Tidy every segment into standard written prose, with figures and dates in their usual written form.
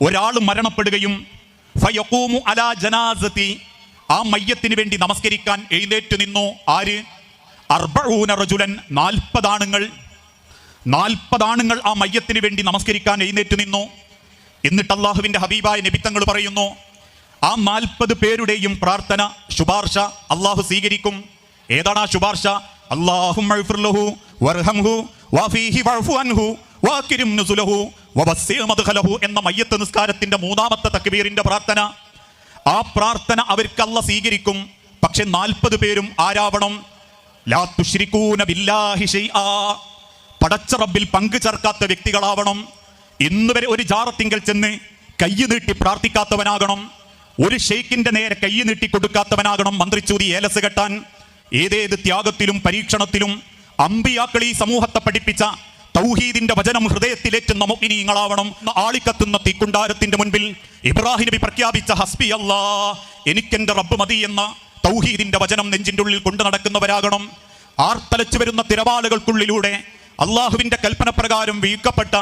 ഒരാൾ മരണപ്പെടുകയും ഫയഖൂമു അലാ ജനാസതി, ആ മയ്യത്തിന് വേണ്ടി നമസ്കരിക്കാൻ എഴുന്നേറ്റ് നിന്നു ആര്? 40 റജുലൻ, 40 ആണുങ്ങൾ ആ മയ്യത്തിന് വേണ്ടി നമസ്കരിക്കാൻ എഴുന്നേറ്റ് നിന്നു. എന്നിട്ട് അള്ളാഹുവിന്റെ ഹബീബായ നബിത്തങ്ങൾ പറയുന്നു, ആ 40 പേരുടെയും പ്രാർത്ഥന, ശുപാർശ അള്ളാഹു സ്വീകരിക്കും. ഏതാണ് ആ ശുപാർശ? അല്ലാഹുമ്മ ഇഗ്ഫിർ ലഹു വർഹംഹു വഫീഹി വഅഫു അൻഹു വഅക്രിം നുസുലഹു വവസ്സി മദ്ഖലഹു എന്ന മയ്യത്ത് നിസ്കാരത്തിന്റെ 3ാമത്തെ തക്ബീറിന്റെ പ്രാർത്ഥന. ആ പ്രാർത്ഥന അവർക്ക് അല്ലാഹു സ്വീകരിക്കും. പക്ഷെ 40 പേരും ആരാവണം? ലാ തുശ്രികൂന ബില്ലാഹി ശൈആ, പടച്ച റബ്ബിൽ പങ്കു ചേർക്കാത്ത വ്യക്തികളാവണം. ഇന്നുവരെ ഒരു ജാറത്തിങ്കൽ ചെന്ന് കൈ നീട്ടി പ്രാർത്ഥിക്കാത്തവനാകണം. ഒരു ഷെയ്ഖിന്റെ നേരെ കൈ നീട്ടി കൊടുക്കാത്തവനാകണം മന്ത്രിച്ചൂതി ഏലസ് കെട്ടാൻ. ഏതേത് ത്യാഗത്തിലും പരീക്ഷണത്തിലും അമ്പിയാക്കൾ ഈ സമൂഹത്തെ പഠിപ്പിച്ച തൗഹീദിന്റെ വചനം ഹൃദയത്തിലേറ്റുന്ന മുഅ്മിനീങ്ങളാവണം. ആളിക്കത്തുന്ന തീക്കുണ്ടാരത്തിന്റെ മുൻപിൽ ഇബ്രാഹിം നബി പ്രഖ്യാപിച്ച ഹസ്ബി അല്ലാ, എനിക്കെന്റെ റബ്ബ് മതി എന്ന തൗഹീദിന്റെ വചനം നെഞ്ചിന്റെ ഉള്ളിൽ കൊണ്ടു നടക്കുന്നവരാകണം. ആർത്തലച്ചു വരുന്ന തിരവാളുകൾക്കുള്ളിലൂടെ അള്ളാഹുവിന്റെ കൽപ്പന പ്രകാരം വീഴ്ക്കപ്പെട്ട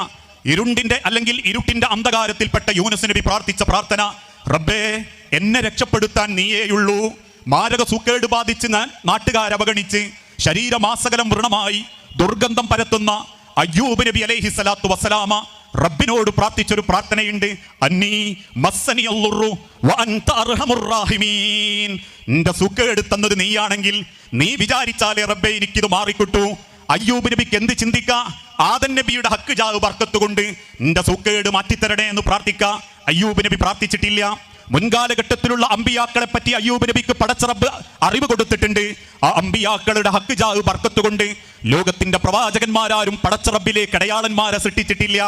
ഇരുട്ടിന്റെ അന്ധകാരത്തിൽപ്പെട്ട യൂനുസ് നബി പ്രാർത്ഥിച്ച പ്രാർത്ഥന, റബ്ബേ എന്നെ രക്ഷപ്പെടുത്താൻ നീയേയുള്ളൂ. മാരക സൂക്കേട് ബാധിച്ച് നാട്ടുകാരവഗണിച്ച് ശരീരമാസകലം വ്രണമായി ദുർഗന്ധം പരത്തുന്ന അയ്യൂബ് നബി അലൈഹി സ്വലാത്തു വസ്സലാമ റബ്ബിനോട് പ്രാർത്ഥിച്ചൊരു പ്രാർത്ഥനയുണ്ട്. അന്നീ മസ്സനി അല്ലുറു വഅൻത അർഹമുർ റാഹിമീൻ, നിന്റെ സൂക്കേട് തന്നത് നീയാണെങ്കിൽ നീ വിചാരിച്ചാലേ റബ്ബേ എനിക്കിത് മാറിക്കിട്ടു. അയ്യൂബ് നബിക്ക് എന്ത് ചിന്തിക്ക? ആദം നബിയുടെ ഹക്ക് ജാവ് ബർക്കത്ത് കൊണ്ട് നിന്റെ സൂക്കേട് മാറ്റിത്തരണേ എന്ന് പ്രാർത്ഥിക്ക. അയ്യൂബ് നബി പ്രാർത്ഥിച്ചിട്ടില്ല. മുൻകാലഘട്ടത്തിലുള്ള അമ്പിയാക്കളെ പറ്റി അയ്യൂബ് നബിക്ക് പടച്ച റബ്ബ് അറിവ് കൊടുത്തിട്ടുണ്ട്. ആ അമ്പിയാക്കളുടെ ഹക്ക് ജാവ് ബർക്കത്ത് കൊണ്ട് ലോകത്തിന്റെ പ്രവാചകന്മാരാരും പടച്ച റബ്ബിലേക്ക് അടയാളന്മാരെ സൃഷ്ടിച്ചിട്ടില്ല,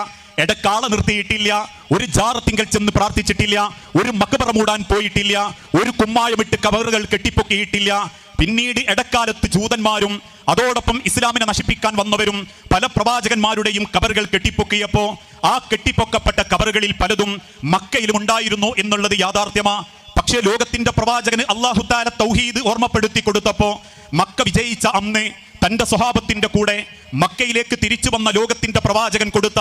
ഇടക്കാള നിർത്തിയിട്ടില്ല, ഒരു ജാറത്തിങ്കൽ ചെന്ന് പ്രാർത്ഥിച്ചിട്ടില്ല, ഒരു മക്ബറ മൂടാൻ പോയിട്ടില്ല, ഒരു കുമ്മായമിട്ട് കബറുകൾ കെട്ടിപ്പൊക്കിയിട്ടില്ല. പിന്നീട് ഇടക്കാലത്ത് ജൂതന്മാരും അതോടൊപ്പം ഇസ്ലാമിനെ നശിപ്പിക്കാൻ വന്നവരും പല പ്രവാചകന്മാരുടെയും കബറുകൾ കെട്ടിപ്പൊക്കിയപ്പോ ആ കെട്ടിപ്പൊക്കപ്പെട്ട കബറുകളിൽ പലതും മക്കയിലും ഉണ്ടായിരുന്നു എന്നുള്ളത് യാഥാർത്ഥ്യമാ. പക്ഷേ ലോകത്തിന്റെ പ്രവാചകന് അല്ലാഹു തആല തൗഹീദ് ഓർമ്മപ്പെടുത്തി കൊടുത്തപ്പോ മക്ക വിജയിച്ച അന്ന് തന്റെ സ്വഹാബത്തിന്റെ കൂടെ മക്കയിലേക്ക് തിരിച്ചു വന്ന ലോകത്തിന്റെ പ്രവാചകൻ കൊടുത്ത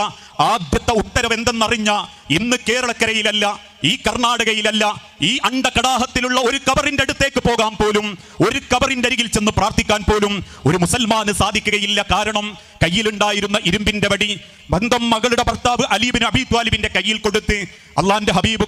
ആദ്യത്തെ ഉത്തരവ് എന്തെന്നറിഞ്ഞ, ഇന്ന് കേരളക്കരയിലല്ല, ഈ കർണാടകയിലല്ല, ഈ അണ്ടകടാഹത്തിലുള്ള ഒരു കബറിന്റെ അടുത്തേക്ക് പോകാൻ പോലും, ഒരു കബറിന്റെ അരികിൽ ചെന്ന് പ്രാർത്ഥിക്കാൻ പോലും ഒരു മുസൽമാന് സാധിക്കുകയില്ല. കാരണം കയ്യിലുണ്ടായിരുന്ന ഇരുമ്പിന്റെ വടി ബന്ധം മകളുടെ ഭർത്താവ് അലി ഇബ്നു അബീ ത്വാലിബിന്റെ കയ്യിൽ കൊടുത്ത് അള്ളാന്റെ ഹബീബ്